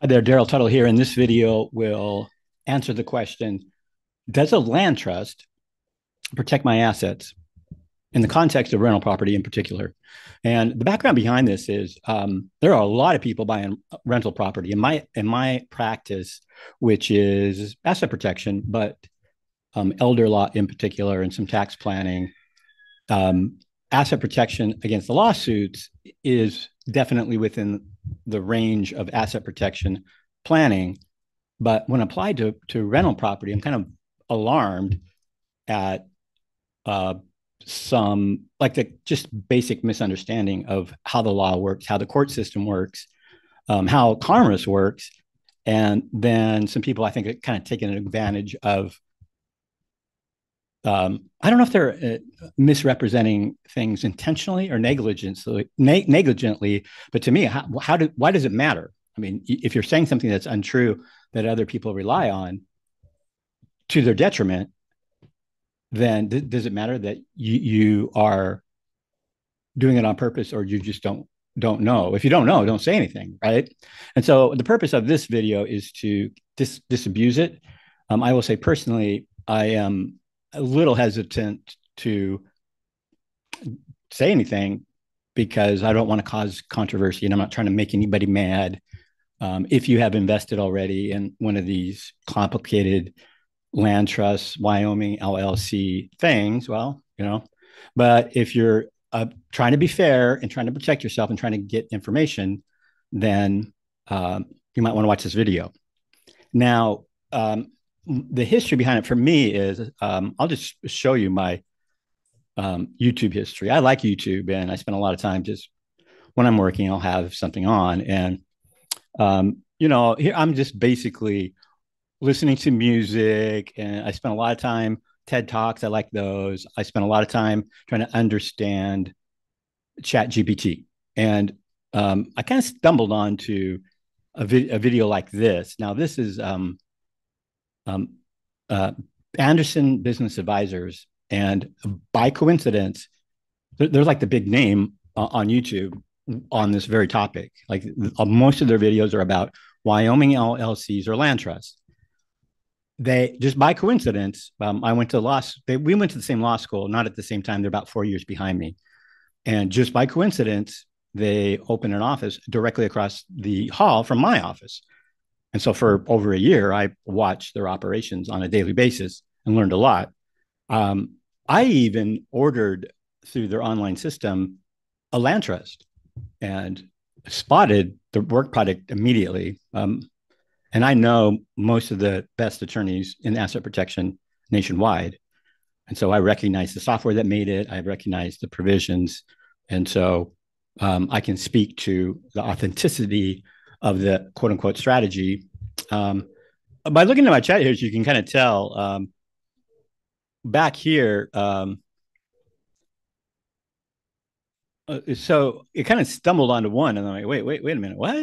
Hi there, Daryl Tuttle here. And this video will answer the question, does a land trust protect my assets in the context of rental property in particular? And the background behind this is there are a lot of people buying rental property in my practice, which is asset protection, but elder law in particular and some tax planning. Um, Asset protection against the lawsuits is definitely within the range of asset protection planning. But when applied to rental property, I'm kind of alarmed at uh, some like the just basic misunderstanding of how the law works, how the court system works, how commerce works, and then some people I think are kind of taking advantage of. I don't know if they're misrepresenting things intentionally or negligently, but to me, why does it matter? I mean, if you're saying something that's untrue that other people rely on to their detriment, then does it matter that you are doing it on purpose or you just don't know? If you don't know, don't say anything, right? And so the purpose of this video is to disabuse it. I will say personally, I am a little hesitant to say anything because I don't want to cause controversy and I'm not trying to make anybody mad. If you have invested already in one of these complicated land trusts, Wyoming LLC things, well, but if you're trying to be fair and trying to protect yourself and trying to get information, then you might want to watch this video. Now, the history behind it for me is I'll just show you my YouTube history. I like YouTube and I spend a lot of time just when I'm working, I'll have something on. And, here I'm just basically listening to music and I spent a lot of time TED Talks. I like those. I spent a lot of time trying to understand Chat GPT. And I kind of stumbled onto a video like this. Now, this is um, uh, Anderson Business Advisors. And by coincidence, they're like the big name on YouTube on this very topic. Like most of their videos are about Wyoming LLCs or land trusts. They just by coincidence, I went to we went to the same law school, not at the same time. They're about 4 years behind me. And just by coincidence, they opened an office directly across the hall from my office. And so for over a year, I watched their operations on a daily basis and learned a lot. Um, I even ordered through their online system a land trust and spotted the work product immediately. And I know most of the best attorneys in asset protection nationwide. And so I recognize the software that made it, I recognize the provisions. And so I can speak to the authenticity of the quote unquote strategy. By looking at my chat here, you can kind of tell back here. So it kind of stumbled onto one, and I'm like, wait a minute, what?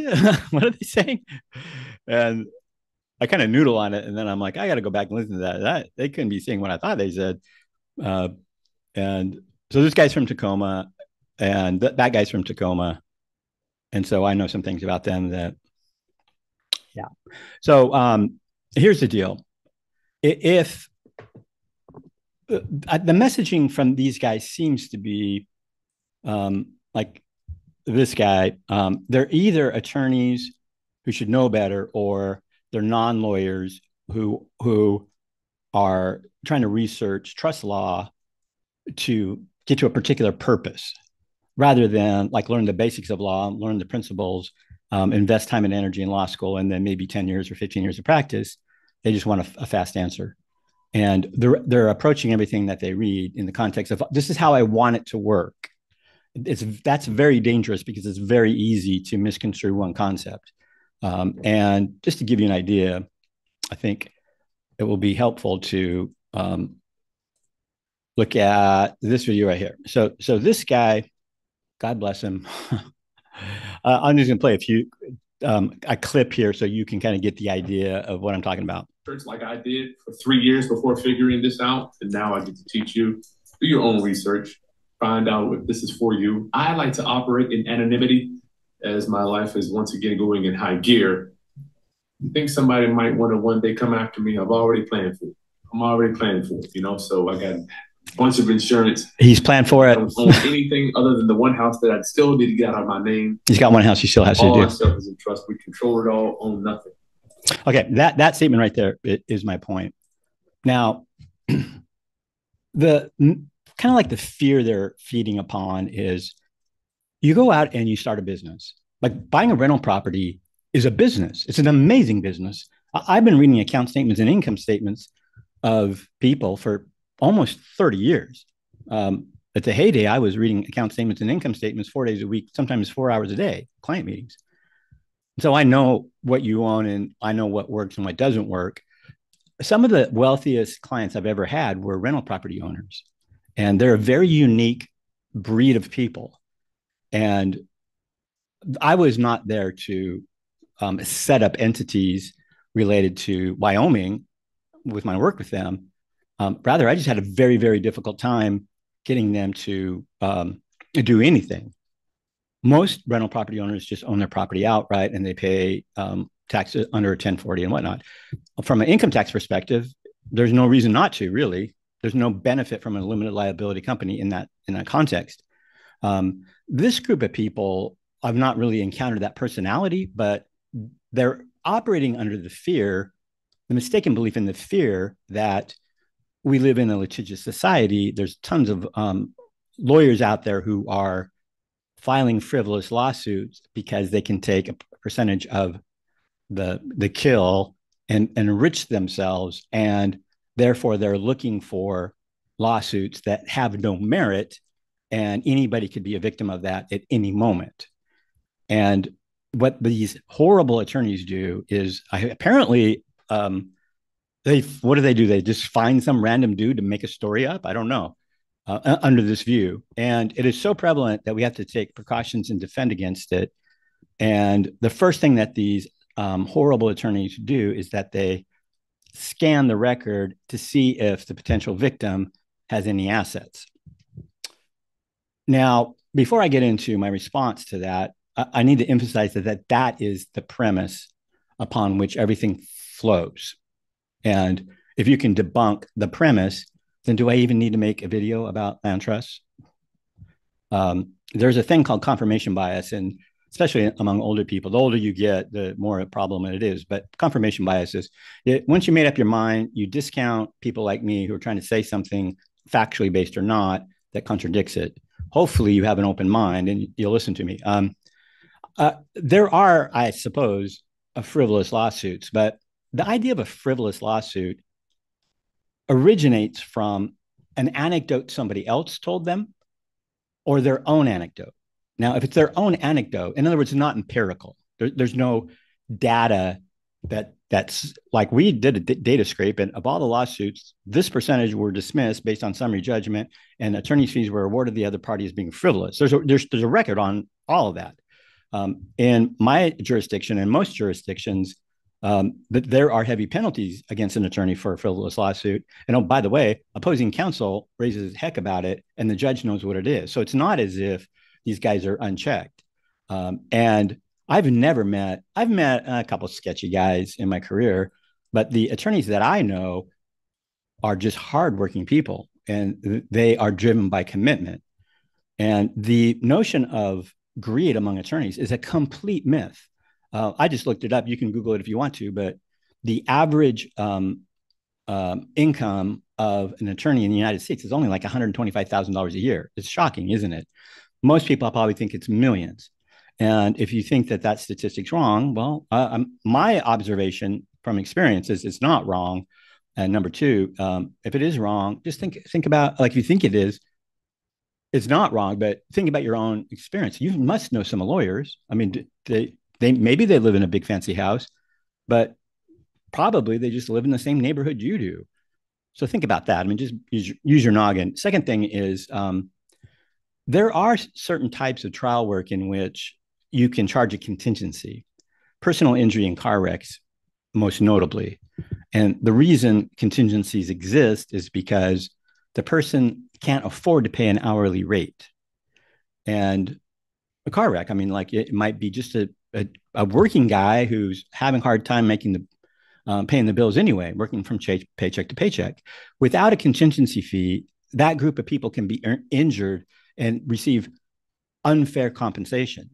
What are they saying? And I kind of noodle on it, and then I'm like, I got to go back and listen to that. That they couldn't be saying what I thought they said. Uh, and so this guy's from Tacoma, and that guy's from Tacoma, and so I know some things about them that, yeah. So here's the deal: if the messaging from these guys seems to be like this guy, they're either attorneys who should know better, or they're non-lawyers who are trying to research trust law to get to a particular purpose rather than like learn the basics of law, learn the principles, invest time and energy in law school, and then maybe 10 years or 15 years of practice. They just want a fast answer. And they're approaching everything that they read in the context of this is how I want it to work. That's very dangerous because it's very easy to misconstrue one concept. And just to give you an idea, I think it will be helpful to look at this video right here. So this guy, God bless him. I'm just gonna play a clip here so you can kind of get the idea of what I'm talking about. Like I did for 3 years before figuring this out, and now I get to teach you. Do your own research, find out if this is for you. I like to operate in anonymity as my life is once again going in high gear. You think somebody might want to one day come after me? I've already planned for it. I'm already planning for it, you know. So I got a bunch of insurance. He's planned for I it. don't own anything other than the one house that I still need to get out of my name. He's got one house he still has to do. All our stuff is in trust. We control it all, own nothing. Okay, that statement right there is my point. Now, the kind of like the fear they're feeding upon is you go out and you start a business. Like buying a rental property is a business. It's an amazing business. I've been reading account statements and income statements of people for almost 30 years. At the heyday, I was reading account statements and income statements 4 days a week, sometimes 4 hours a day, client meetings. So I know what you own and I know what works and what doesn't work. Some of the wealthiest clients I've ever had were rental property owners, and they're a very unique breed of people. And I was not there to set up entities related to Wyoming with my work with them. Rather, I just had a very, very difficult time getting them to do anything. Most rental property owners just own their property outright and they pay taxes under 1040 and whatnot. From an income tax perspective, there's no reason not to, really. There's no benefit from a limited liability company in that context. This group of people, I've not really encountered that personality, but they're operating under the mistaken belief in the fear that we live in a litigious society. There's tons of lawyers out there who are filing frivolous lawsuits because they can take a percentage of the kill and enrich themselves, and therefore they're looking for lawsuits that have no merit, and anybody could be a victim of that at any moment. And what these horrible attorneys do is apparently what do? They just find some random dude to make a story up? I don't know. Under this view. And it is so prevalent that we have to take precautions and defend against it. And the first thing that these horrible attorneys do is that they scan the record to see if the potential victim has any assets. Now, before I get into my response to that, I need to emphasize that is the premise upon which everything flows. And if you can debunk the premise, then do I even need to make a video about land trusts? There's a thing called confirmation bias, and especially among older people, the older you get, the more a problem it is. But confirmation bias is, once you made up your mind, you discount people like me who are trying to say something factually based or not that contradicts it. Hopefully you have an open mind and you'll listen to me. There are, I suppose, frivolous lawsuits, but the idea of a frivolous lawsuit originates from an anecdote somebody else told them or their own anecdote. Now, if it's their own anecdote, in other words, it's not empirical. There's no data that's like we did a data scrape, and of all the lawsuits, this percentage were dismissed based on summary judgment, and attorney's fees were awarded the other party as being frivolous. There's a record on all of that. In my jurisdiction and most jurisdictions, that there are heavy penalties against an attorney for a frivolous lawsuit. And oh, by the way, opposing counsel raises heck about it, and the judge knows what it is. So it's not as if these guys are unchecked. And I've met a couple of sketchy guys in my career, but the attorneys that I know are just hardworking people, and they are driven by commitment. And the notion of greed among attorneys is a complete myth. I just looked it up. You can Google it if you want to, but the average income of an attorney in the United States is only like $125,000 a year. It's shocking, isn't it? Most people probably think it's millions. And if you think that statistic's wrong, well, my observation from experience is it's not wrong. And number two, if it is wrong, just think about, like, if you think it is, it's not wrong, but think about your own experience. You must know some lawyers. I mean, they maybe they live in a big fancy house, but probably they just live in the same neighborhood you do. So think about that. I mean, just use your noggin. Second thing is, there are certain types of trial work in which you can charge a contingency, personal injury and car wrecks, most notably. And the reason contingencies exist is because the person can't afford to pay an hourly rate. And a car wreck, I mean, like, it might be just a a working guy who's having a hard time making the paying the bills anyway, working from paycheck to paycheck. Without a contingency fee, that group of people can be injured and receive unfair compensation.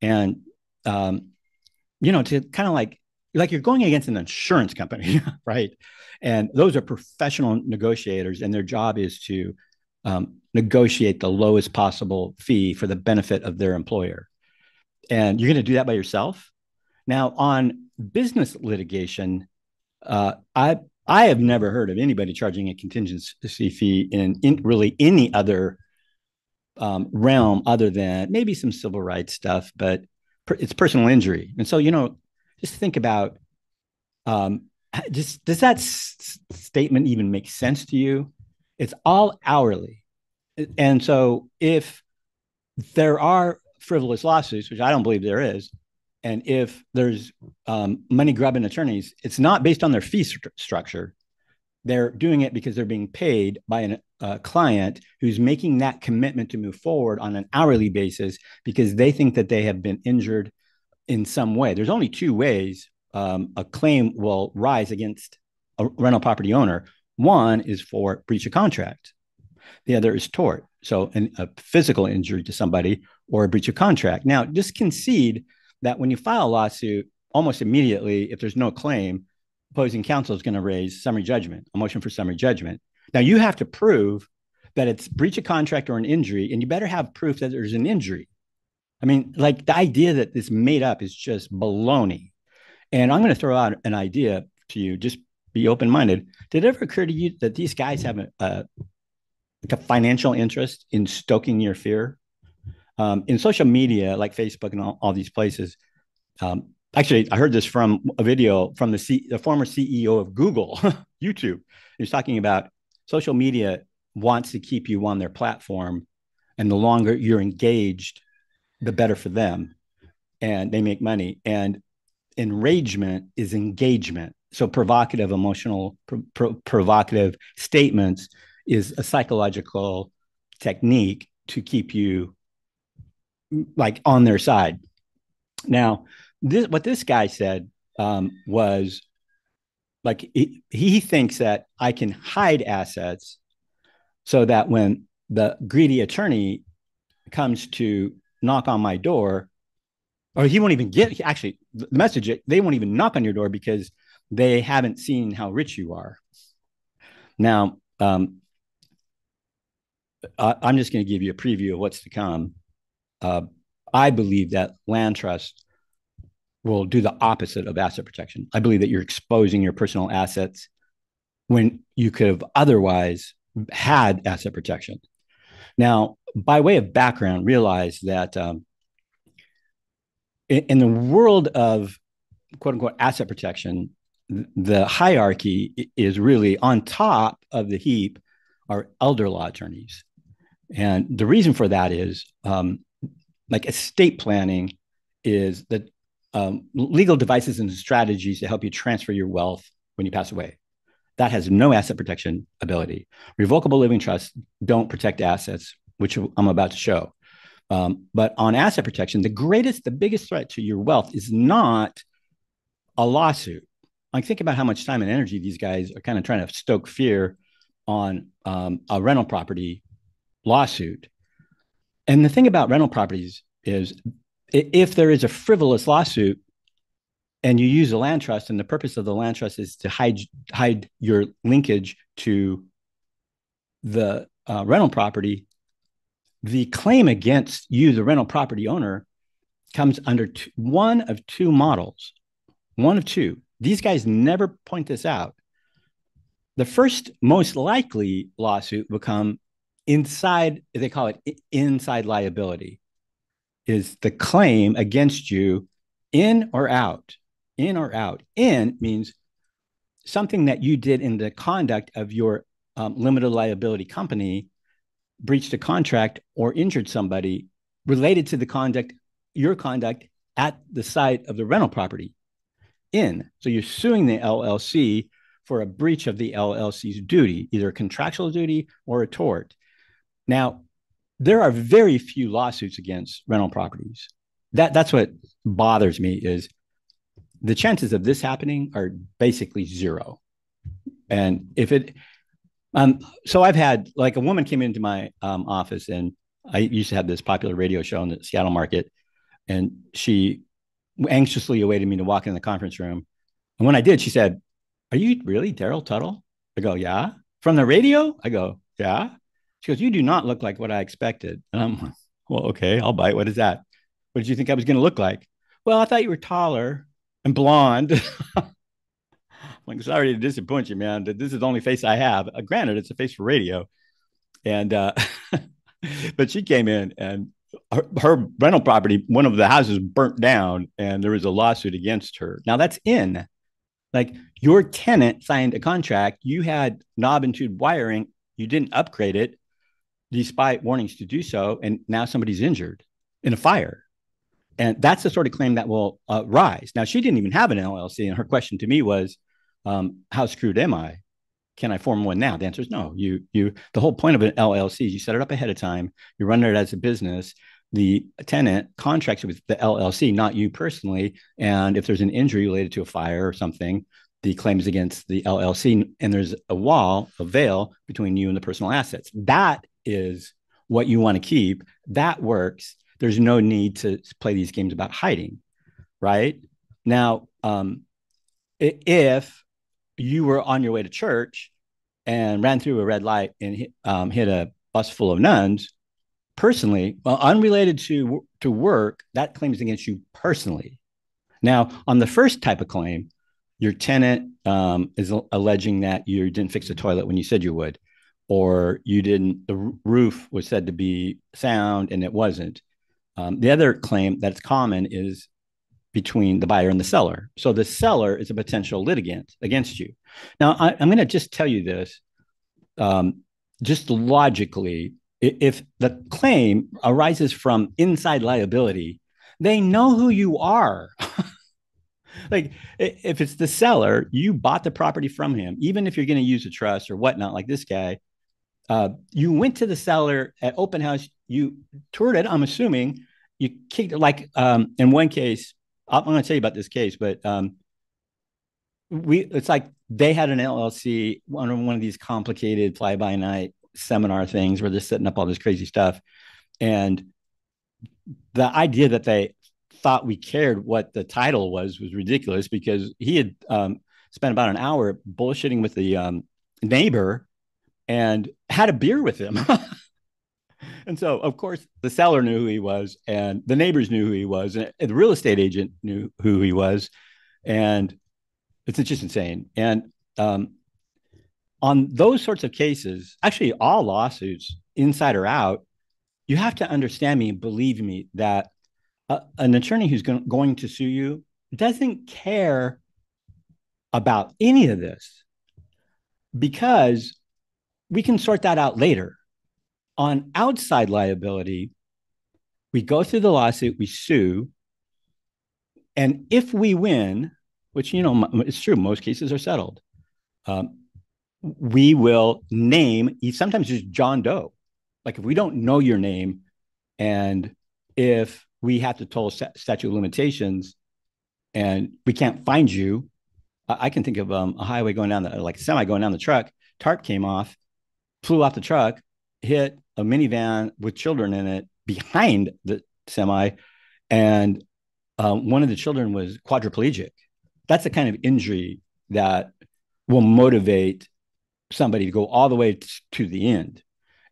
And to kind of like you're going against an insurance company, right? And those are professional negotiators, and their job is to negotiate the lowest possible fee for the benefit of their employer. And you're going to do that by yourself. Now, on business litigation, I have never heard of anybody charging a contingency fee in really any other realm other than maybe some civil rights stuff, but it's personal injury. And so, just think about does that statement even make sense to you? It's all hourly. And so if there are frivolous lawsuits, which I don't believe there is, and if there's money grubbing attorneys, it's not based on their fee structure. They're doing it because they're being paid by a client who's making that commitment to move forward on an hourly basis because they think that they have been injured in some way. There's only two ways a claim will rise against a rental property owner. One is for breach of contract. The other is tort. So a physical injury to somebody or a breach of contract. Now, just concede that when you file a lawsuit, almost immediately, if there's no claim, opposing counsel is going to raise summary judgment, a motion for summary judgment. Now, you have to prove that it's breach of contract or an injury, and you better have proof that there's an injury. I mean, like the idea that it's made up is just baloney. And I'm going to throw out an idea to you, just be open-minded. Did it ever occur to you that these guys have a financial interest in stoking your fear? In social media, like Facebook and all these places, actually, I heard this from a video from the former CEO of Google, YouTube. He was talking about social media wants to keep you on their platform, and the longer you're engaged, the better for them, and they make money. And enragement is engagement. So provocative, emotional, provocative statements is a psychological technique to keep you like on their side. Now, what this guy said was like he thinks that I can hide assets so that when the greedy attorney comes to knock on my door, or he won't even get, actually, the message, they won't even knock on your door because they haven't seen how rich you are. Now, I'm just going to give you a preview of what's to come. I believe that land trust will do the opposite of asset protection. I believe that you're exposing your personal assets when you could have otherwise had asset protection. Now, by way of background, realize that in the world of quote unquote asset protection, the hierarchy is really on top of the heap are elder law attorneys. And the reason for that is like estate planning is that legal devices and strategies to help you transfer your wealth when you pass away. That has no asset protection ability. Revocable living trusts don't protect assets, which I'm about to show. But on asset protection, the biggest threat to your wealth is not a lawsuit. Like think about how much time and energy these guys are kind of trying to stoke fear on a rental property lawsuit. And the thing about rental properties is if there is a frivolous lawsuit and you use a land trust, and the purpose of the land trust is to hide your linkage to the rental property, the claim against you, the rental property owner, comes under one of two models. One of two. These guys never point this out. The first most likely lawsuit will come inside, they call it inside liability, is the claim against you in or out. In or out. In means something that you did in the conduct of your limited liability company, breached a contract or injured somebody related to the conduct, your conduct at the site of the rental property. In. So you're suing the LLC for a breach of the LLC's duty, either a contractual duty or a tort. Now, there are very few lawsuits against rental properties. that's what bothers me is the chances of this happening are basically zero. And if it, so I've had like a woman came into my office, and I used to have this popular radio show in the Seattle market, and she anxiously awaited me to walk in the conference room. And when I did, she said, "Are you really Daryl Tuttle?" I go, "Yeah." "From the radio?" I go, "Yeah." She goes, "You do not look like what I expected." And I'm, well, okay, I'll bite. What is that? What did you think I was going to look like? "Well, I thought you were taller and blonde." I'm like, sorry to disappoint you, man. But this is the only face I have. Granted, it's a face for radio. And, but she came in and her rental property, one of the houses burnt down, and there was a lawsuit against her. Now that's in like your tenant signed a contract. You had knob and tube wiring. You didn't upgrade it despite warnings to do so. And now somebody's injured in a fire. And that's the sort of claim that will rise. Now, she didn't even have an LLC. And her question to me was, how screwed am I? Can I form one now? The answer is no. The whole point of an LLC is you set it up ahead of time. You run it as a business. The tenant contracts with the LLC, not you personally. And if there's an injury related to a fire or something, the claim is against the LLC, and there's a wall, a veil between you and the personal assets. That is what you want to keep. That works. There's no need to play these games about hiding, right? Now, if you were on your way to church and ran through a red light and hit a bus full of nuns, personally, well, unrelated to work, that claim is against you personally. Now, on the first type of claim, your tenant is alleging that you didn't fix the toilet when you said you would, or you didn't, the roof was said to be sound and it wasn't. The other claim that's common is between the buyer and the seller. So the seller is a potential litigant against you. Now, I'm going to just tell you this, just logically, if the claim arises from inside liability, they know who you are. Like if it's the seller, you bought the property from him, even if you're going to use a trust or whatnot, like this guy, you went to the seller at open house, you toured it, I'm assuming, you kicked, like in one case, I'm going to tell you about this case, but it's like they had an LLC, one of these complicated fly by night seminar things where they're setting up all this crazy stuff. And the idea that they thought we cared what the title was ridiculous, because he had spent about an hour bullshitting with the neighbor and had a beer with him. And so, of course, the seller knew who he was, and the neighbors knew who he was, and the real estate agent knew who he was. And it's just insane. And on those sorts of cases, actually, all lawsuits, inside or out, you have to understand me and believe me that an attorney who's going to sue you doesn't care about any of this, because we can sort that out later. On outside liability, we go through the lawsuit, we sue, and if we win, which, it's true, most cases are settled, we will name, sometimes just John Doe. Like if we don't know your name, and if we have to toll statute of limitations and we can't find you, I can think of a highway going down, like a semi going down the truck, tarp came off, flew off the truck, hit a minivan with children in it behind the semi, and one of the children was quadriplegic. That's the kind of injury that will motivate somebody to go all the way to the end.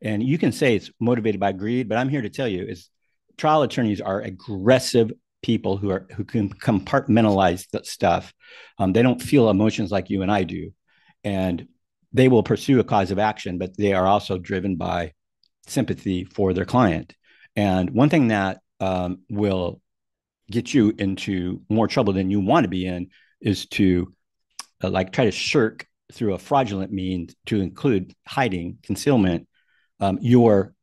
And you can say it's motivated by greed, but I'm here to tell you is trial attorneys are aggressive people who can compartmentalize the stuff. They don't feel emotions like you and I do. And they will pursue a cause of action, but they are also driven by sympathy for their client. And one thing that will get you into more trouble than you want to be in is to like try to shirk through a fraudulent means, to include hiding, concealment, your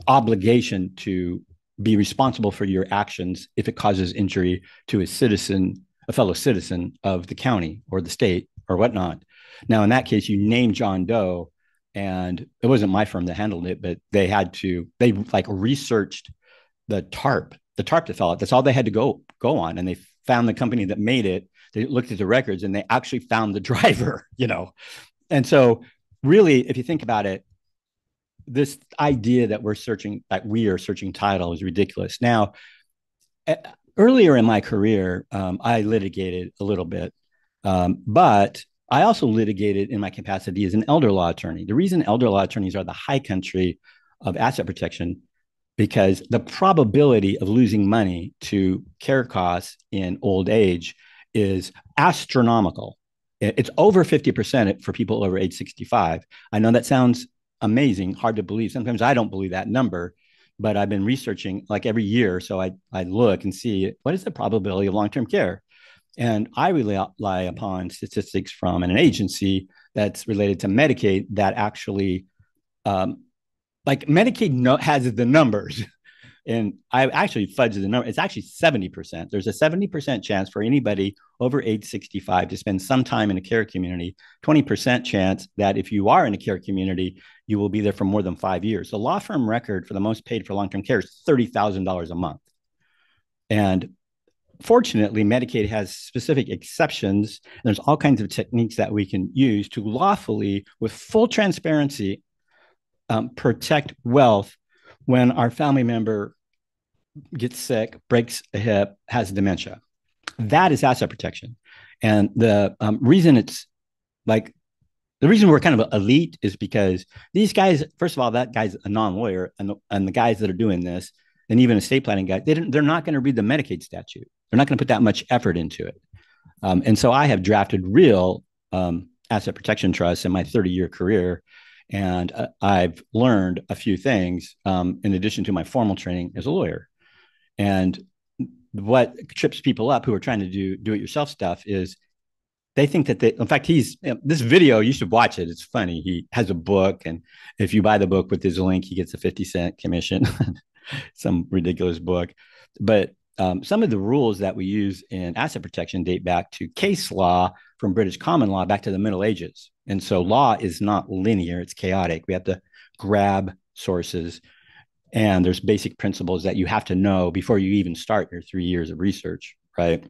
obligation to be responsible for your actions if it causes injury to a fellow citizen of the county or the state or whatnot. Now, in that case, you name John Doe, and it wasn't my firm that handled it, but they like researched the tarp the tarp that fell out. That's all they had to go on. And they found the company that made it. They looked at the records and they actually found the driver, you know. And so really, if you think about it, this idea that we are searching title is ridiculous. Now, earlier in my career, I litigated a little bit, but I also litigated in my capacity as an elder law attorney. The reason elder law attorneys are the high country of asset protection, because the probability of losing money to care costs in old age is astronomical. It's over 50% for people over age 65. I know that sounds amazing, hard to believe. Sometimes I don't believe that number, but I've been researching like every year. So I look and see what is the probability of long-term care. And I rely upon statistics from an agency that's related to Medicaid that actually, like Medicaid has the numbers. And I actually fudged the number. It's actually 70%. There's a 70% chance for anybody over age 65 to spend some time in a care community, 20% chance that if you are in a care community, you will be there for more than 5 years. The law firm record for the most paid for long-term care is $30,000 a month. And fortunately, Medicaid has specific exceptions. And there's all kinds of techniques that we can use to lawfully, with full transparency, protect wealth when our family member gets sick, breaks a hip, has dementia. That is asset protection. And the reason it's like, the reason we're kind of elite is because these guys, first of all, that guy's a non-lawyer, and the guys that are doing this, and even estate planning guys, they're not going to read the Medicaid statute. They're not going to put that much effort into it. And so I have drafted real asset protection trusts in my 30-year career. And I've learned a few things in addition to my formal training as a lawyer. And what trips people up who are trying to do it yourself stuff is they think that in fact, this video, you should watch it. It's funny. He has a book, and if you buy the book with his link, he gets a 50-cent commission, some ridiculous book. But some of the rules that we use in asset protection date back to case law from British common law back to the Middle Ages. And so law is not linear, it's chaotic. We have to grab sources, and there's basic principles that you have to know before you even start your 3 years of research, right?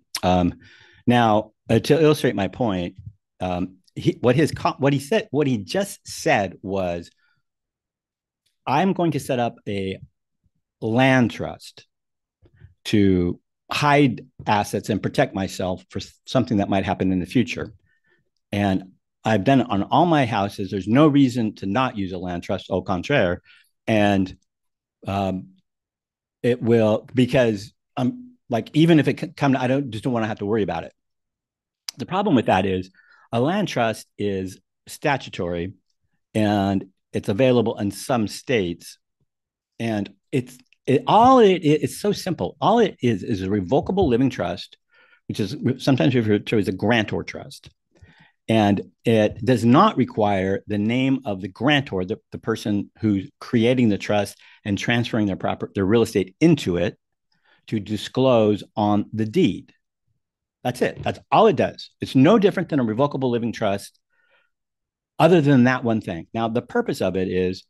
Now, to illustrate my point, what he just said was, I'm going to set up a land trust to hide assets and protect myself for something that might happen in the future. And I've done it on all my houses. There's no reason to not use a land trust, au contraire. And it will, because I'm like, even if it come, I don't want to have to worry about it. The problem with that is a land trust is statutory and it's available in some states. And it's so simple. All it is a revocable living trust, which is sometimes referred to as a grantor trust. And it does not require the name of the grantor, the person who's creating the trust and transferring their real estate into it, to disclose on the deed. That's it. That's all it does. It's no different than a revocable living trust, other than that one thing. Now, the purpose of it is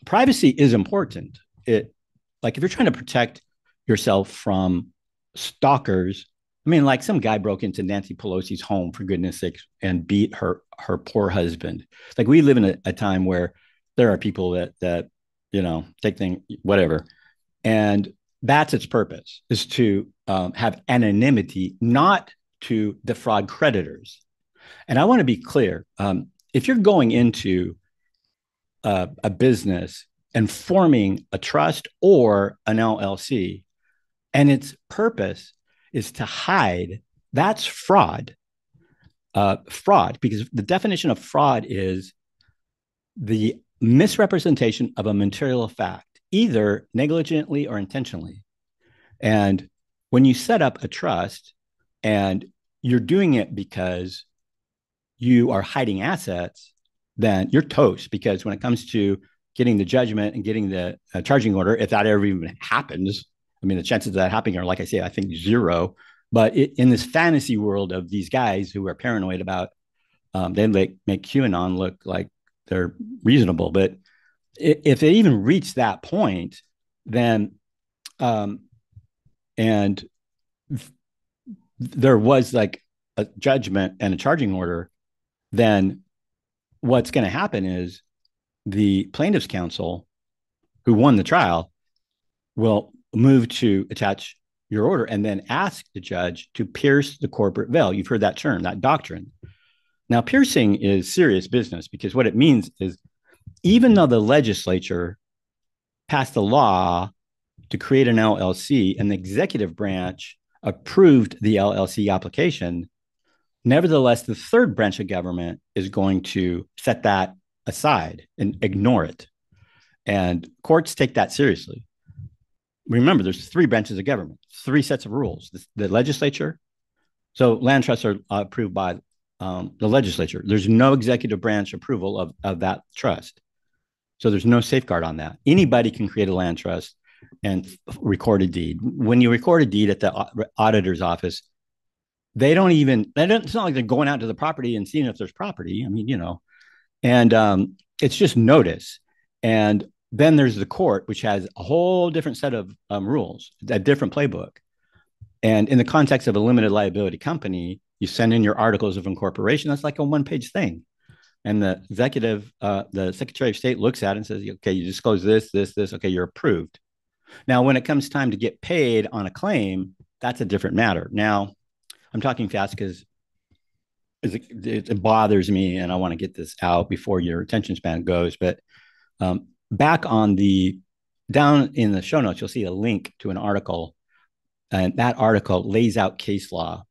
privacy is important. Like if you're trying to protect yourself from stalkers, I mean, like some guy broke into Nancy Pelosi's home, for goodness sakes, and beat her poor husband. Like we live in a time where there are people that take things, whatever. And that's its purpose, is to have anonymity, not to defraud creditors. And I want to be clear. If you're going into a business and forming a trust or an LLC, and its purpose is to hide, that's fraud. Fraud, because the definition of fraud is the misrepresentation of a material fact, either negligently or intentionally. And when you set up a trust and you're doing it because you are hiding assets, then you're toast, because when it comes to getting the judgment and getting the charging order, if that ever even happens, I mean, the chances of that happening are, like I say, I think zero. But in this fantasy world of these guys who are paranoid about, they make QAnon look like they're reasonable. But if they even reach that point, then um, and there was like a judgment and a charging order, then what's going to happen is the plaintiff's counsel who won the trial will move to attach your order and then ask the judge to pierce the corporate veil. You've heard that term, that doctrine. Now, piercing is serious business because what it means is even though the legislature passed a law to create an LLC and the executive branch approved the LLC application, nevertheless, the third branch of government is going to set that aside and ignore it. And courts take that seriously. Remember, there's three branches of government, three sets of rules. The legislature. So land trusts are approved by the legislature. There's no executive branch approval of that trust. So there's no safeguard on that. Anybody can create a land trust and record a deed. When you record a deed at the auditor's office, it's not like they're going out to the property and seeing if there's property. I mean, and it's just notice. And then there's the court, which has a whole different set of rules, a different playbook. And in the context of a limited liability company, you send in your articles of incorporation. That's like a one-page thing. And the the Secretary of State looks at it and says, okay, you disclose this. Okay, you're approved. Now, when it comes time to get paid on a claim, that's a different matter. Now, I'm talking fast because it bothers me and I want to get this out before your attention span goes. But back down in the show notes, you'll see a link to an article, and that article lays out case law.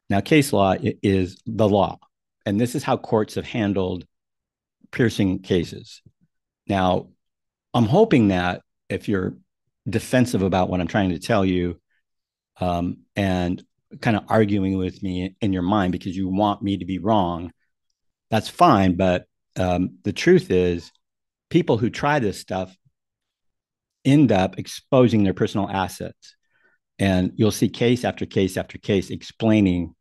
Now, case law is the law, and this is how courts have handled piercing cases. Now, I'm hoping that if you're defensive about what I'm trying to tell you, and kind of arguing with me in your mind because you want me to be wrong, that's fine. But the truth is, people who try this stuff end up exposing their personal assets. And you'll see case after case after case explaining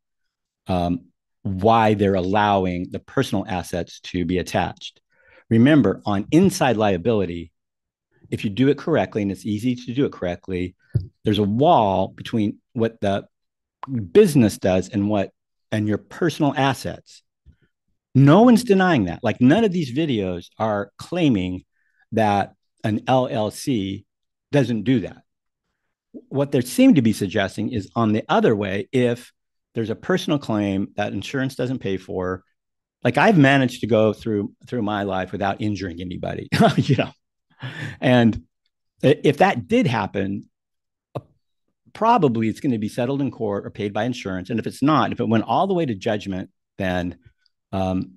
why they're allowing the personal assets to be attached. Remember, on inside liability, if you do it correctly, and it's easy to do it correctly, there's a wall between what the business does and your personal assets. No one's denying that. Like, none of these videos are claiming that an LLC doesn't do that. What they seem to be suggesting is on the other way, if there's a personal claim that insurance doesn't pay for, like I've managed to go through my life without injuring anybody, and if that did happen, probably it's going to be settled in court or paid by insurance. And if it's not, if it went all the way to judgment, then the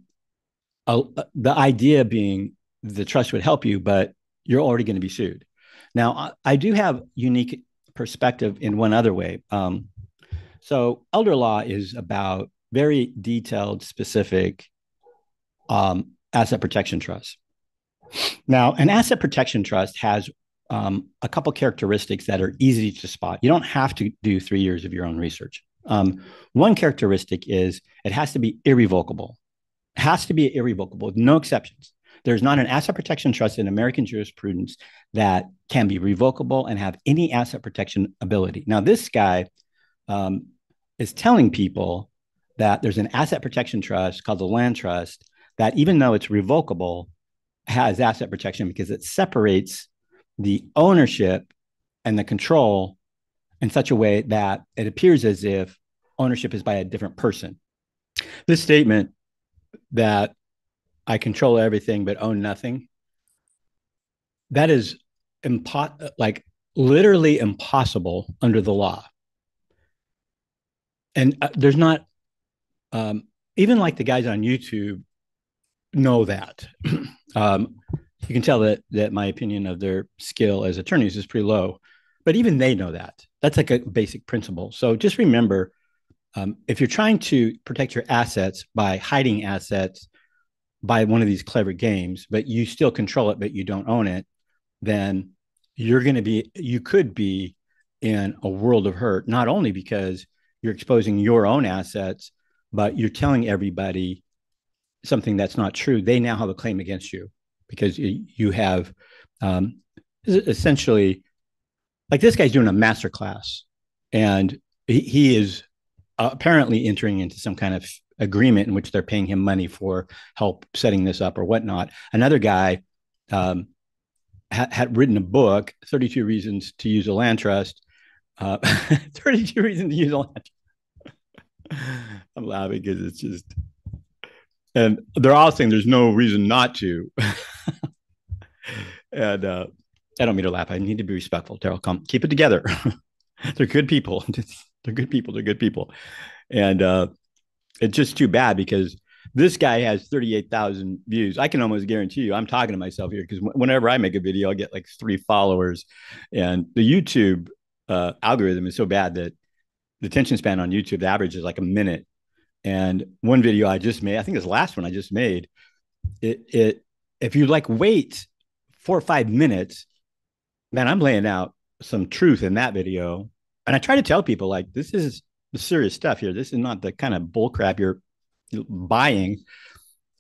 idea being the trust would help you, but you're already going to be sued. Now, I do have unique perspective in one other way. So elder law is about very detailed, specific asset protection trusts. Now, an asset protection trust has a couple characteristics that are easy to spot. You don't have to do 3 years of your own research. One characteristic is it has to be irrevocable. It has to be irrevocable with no exceptions. There's not an asset protection trust in American jurisprudence that can be revocable and have any asset protection ability. Now, this guy is telling people that there's an asset protection trust called the land trust that, even though it's revocable, has asset protection because it separates the ownership and the control in such a way that it appears as if ownership is by a different person. This statement that I control everything but own nothing, that is literally impossible under the law. And there's not, even like the guys on YouTube know that. You can tell that my opinion of their skill as attorneys is pretty low, but even they know that. That's like a basic principle. So just remember, if you're trying to protect your assets by hiding assets by one of these clever games, but you still control it, but you don't own it, then you could be in a world of hurt, not only because you're exposing your own assets, but you're telling everybody something that's not true. They now have a claim against you because you have essentially like this guy's doing a master class, and he is apparently entering into some kind of agreement in which they're paying him money for help setting this up or whatnot. Another guy um, had written a book, 32 Reasons to Use a Land Trust. 32 Reasons to Use a Land Trust. I'm laughing because it's just, and they're all saying there's no reason not to. And I don't mean to laugh. I need to be respectful. Daryl, come keep it together. They're good people. They're good people. They're good people. And it's just too bad because this guy has 38,000 views. I can almost guarantee you I'm talking to myself here because whenever I make a video, I'll get like 3 followers. And the YouTube algorithm is so bad that the attention span on YouTube, the average is like a minute. And one video I just made, I think this last one I just made, it if you like wait 4 or 5 minutes, man, I'm laying out some truth in that video. And I try to tell people like this is the serious stuff here. This is not the kind of bullcrap you're buying.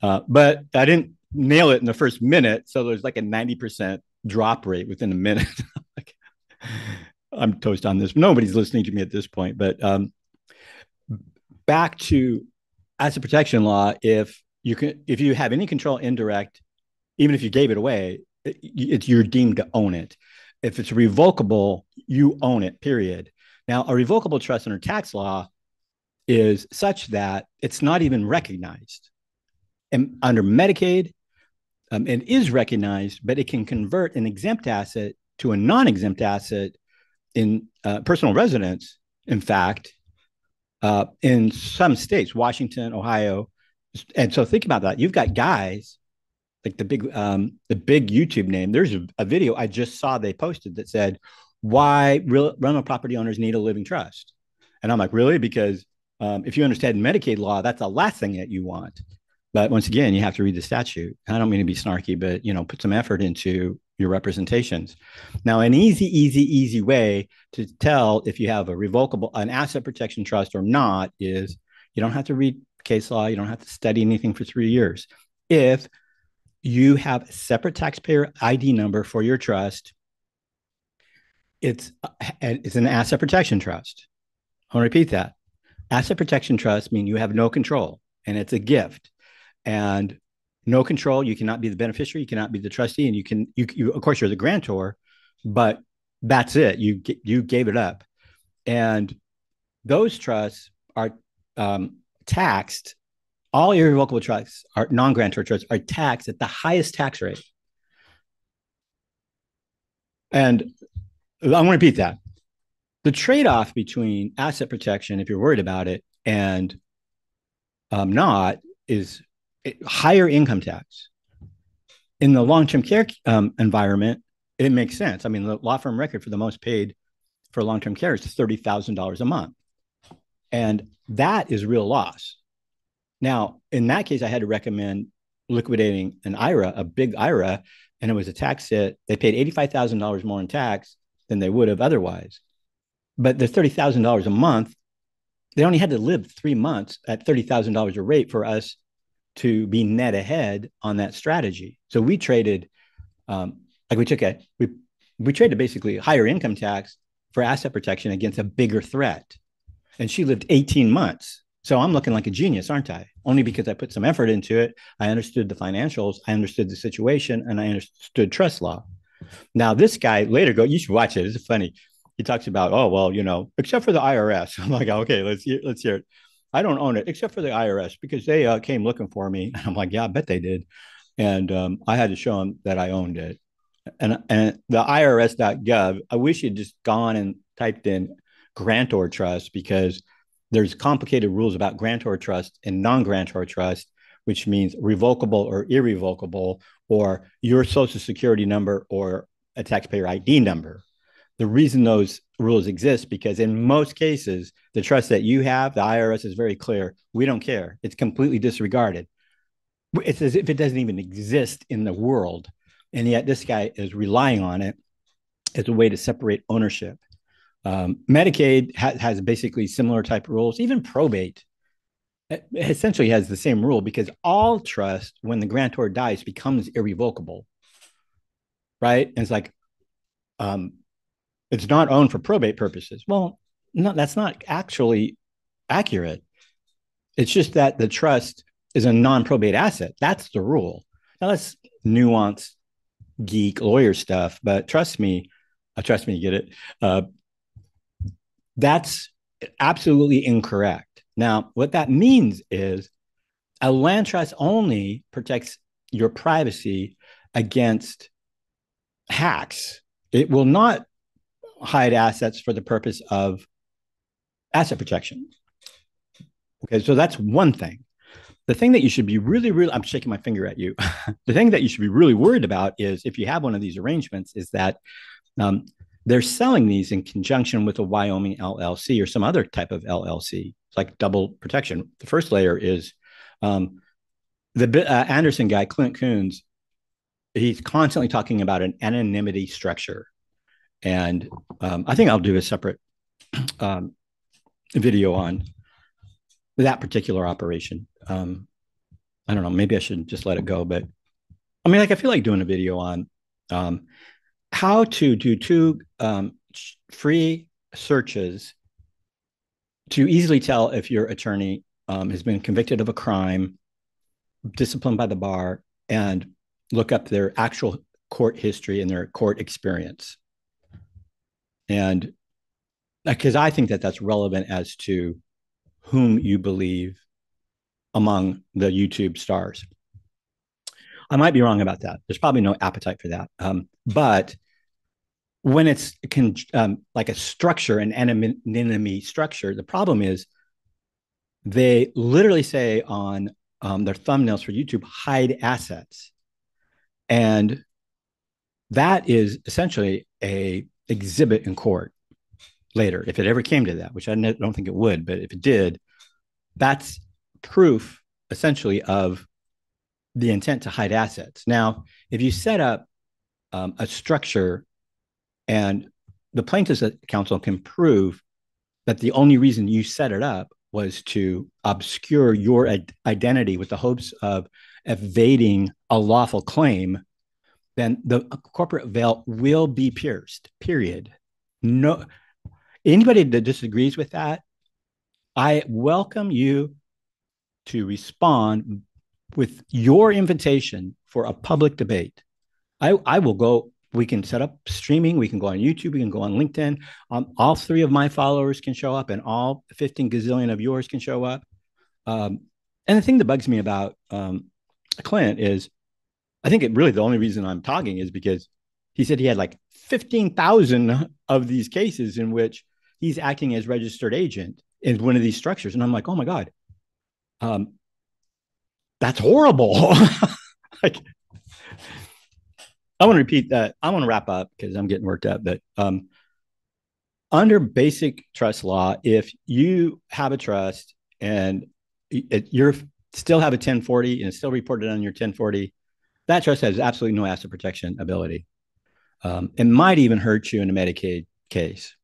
But I didn't nail it in the first minute. So there's like a 90% drop rate within a minute. Like, I'm toast on this. Nobody's listening to me at this point. But back to asset protection law, if you have any control indirect, even if you gave it away, you're deemed to own it. If it's revocable, you own it, period. Now, a revocable trust under tax law is such that it's not even recognized. And under Medicaid, it is recognized, but it can convert an exempt asset to a non-exempt asset in personal residence. In fact, in some states, Washington, Ohio, and so think about that. You've got guys like the big YouTube name. There's a video I just saw they posted that said why rental property owners need a living trust, and I'm like, really? Because if you understand Medicaid law, that's the last thing that you want. But once again, you have to read the statute. I don't mean to be snarky, but put some effort into your representations. Now, an easy way to tell if you have an asset protection trust or not is you don't have to read case law. You don't have to study anything for 3 years. If you have a separate taxpayer ID number for your trust, it's an asset protection trust. I'll repeat that. Asset protection trust means you have no control, and it's a gift. And no control, you cannot be the beneficiary, you cannot be the trustee, and you of course you're the grantor, but that's it. You gave it up, and those trusts are taxed. All irrevocable trusts, are non-grantor trusts, are taxed at the highest tax rate. And I want to repeat that. The trade-off between asset protection, if you're worried about it, and not, is higher income tax. In the long-term care environment, it makes sense. I mean, the law firm record for the most paid for long-term care is $30,000 a month. And that is real loss. Now, in that case, I had to recommend liquidating an IRA, a big IRA, and it was a tax hit. They paid $85,000 more in tax than they would have otherwise. But the $30,000 a month, they only had to live 3 months at $30,000 a rate for us to be net ahead on that strategy. So we traded, we traded basically higher income tax for asset protection against a bigger threat. And she lived 18 months. So I'm looking like a genius, aren't I? Only because I put some effort into it. I understood the financials, I understood the situation, and I understood trust law. Now, this guy later you should watch it. It's funny. He talks about, oh, well, except for the IRS. I'm like, okay, let's hear it. I don't own it except for the IRS because they came looking for me. And I'm like, yeah, I bet they did. And I had to show them that I owned it. And the IRS.gov, I wish you'd just gone and typed in grantor trust because there's complicated rules about grantor trust and non-grantor trust, which means revocable or irrevocable, or your social security number or a taxpayer ID number. The reason those rules exist because in most cases, the trust that you have, the IRS is very clear. We don't care. It's completely disregarded. It's as if it doesn't even exist in the world. And yet this guy is relying on it as a way to separate ownership. Medicaid has basically similar type of rules. Even probate essentially has the same rule because all trust, when the grantor dies, becomes irrevocable, right? And it's like, it's not owned for probate purposes. Well, no, that's not actually accurate. It's just that the trust is a non-probate asset. That's the rule. Now that's nuanced geek lawyer stuff, but trust me, get it. That's absolutely incorrect. Now, what that means is a land trust only protects your privacy against hacks. It will not hide assets for the purpose of asset protection. Okay, so that's one thing. The thing that you should be really, I'm shaking my finger at you. The thing that you should be really worried about is if you have one of these arrangements, is that um, they're selling these in conjunction with a Wyoming LLC or some other type of LLC. It's like double protection. The first layer is the Anderson guy, Clint Coons. He's constantly talking about an anonymity structure. And I think I'll do a separate video on that particular operation. I don't know, maybe I should just let it go. But I mean, like, I feel like doing a video on how to do two free searches to easily tell if your attorney has been convicted of a crime, disciplined by the bar, and look up their actual court history and their court experience. And because I think that that's relevant as to whom you believe among the YouTube stars. I might be wrong about that. There's probably no appetite for that. But when it's like a structure, an anonymity structure, the problem is they literally say on their thumbnails for YouTube, hide assets. And that is essentially a exhibit in court later, if it ever came to that, which I don't think it would, but if it did, that's proof essentially of the intent to hide assets. Now, if you set up a structure and the plaintiff's counsel can prove that the only reason you set it up was to obscure your identity with the hopes of evading a lawful claim, then the corporate veil will be pierced, period. No, anybody that disagrees with that, I welcome you to respond with your invitation for a public debate. I will go. We can set up streaming. We can go on YouTube. We can go on LinkedIn. All 3 of my followers can show up, and all 15 gazillion of yours can show up. And the thing that bugs me about Clint is, I think it really the only reason I'm talking is because he said he had like 15,000 of these cases in which he's acting as registered agent in one of these structures. And I'm like, oh my God, that's horrible. Like, I want to repeat that. I want to wrap up because I'm getting worked up. But under basic trust law, if you have a trust and you're still have a 1040 and it's still reported on your 1040, that trust has absolutely no asset protection ability. It might even hurt you in a Medicaid case.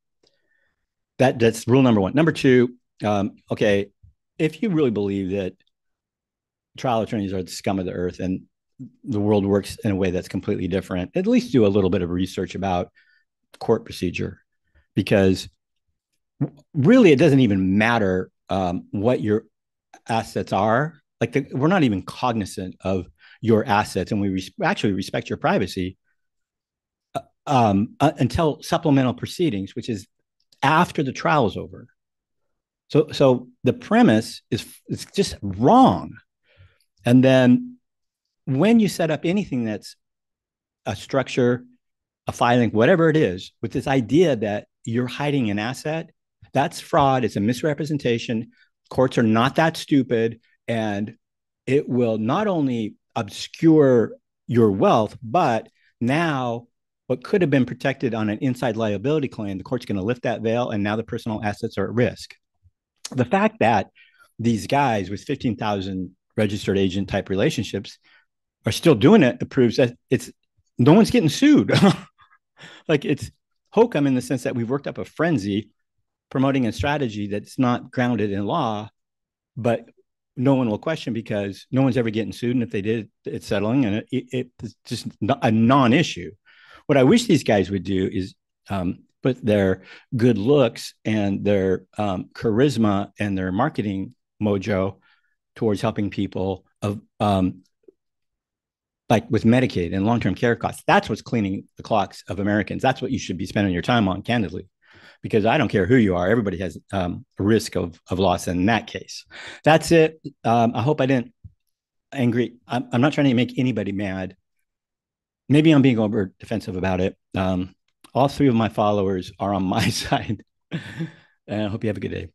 That's rule number 1. Number 2, okay, if you really believe that trial attorneys are the scum of the earth and the world works in a way that's completely different, at least do a little bit of research about court procedure, because really it doesn't even matter what your assets are. Like, we're not even cognizant of your assets, and we actually respect your privacy until supplemental proceedings, which is after the trial is over. So the premise is just wrong. And then when you set up anything that's a structure, a filing, whatever it is, with this idea that you're hiding an asset, that's fraud. It's a misrepresentation. Courts are not that stupid, and it will not only obscure your wealth, but now what could have been protected on an inside liability claim, the court's going to lift that veil, and now the personal assets are at risk. The fact that these guys with 15,000 registered agent type relationships are still doing it proves that it's no one's getting sued. Like, it's hokum in the sense that we've worked up a frenzy promoting a strategy that's not grounded in law, but no one will question because no one's ever getting sued. And if they did, it's settling, and it's just a non-issue. What I wish these guys would do is put their good looks and their charisma and their marketing mojo towards helping people of like with Medicaid and long-term care costs. That's what's cleaning the clocks of Americans. That's what you should be spending your time on, candidly, because I don't care who you are. Everybody has a risk of loss in that case. That's it. I hope I didn't angry. I'm not trying to make anybody mad. Maybe I'm being over defensive about it. All three of my followers are on my side. And I hope you have a good day.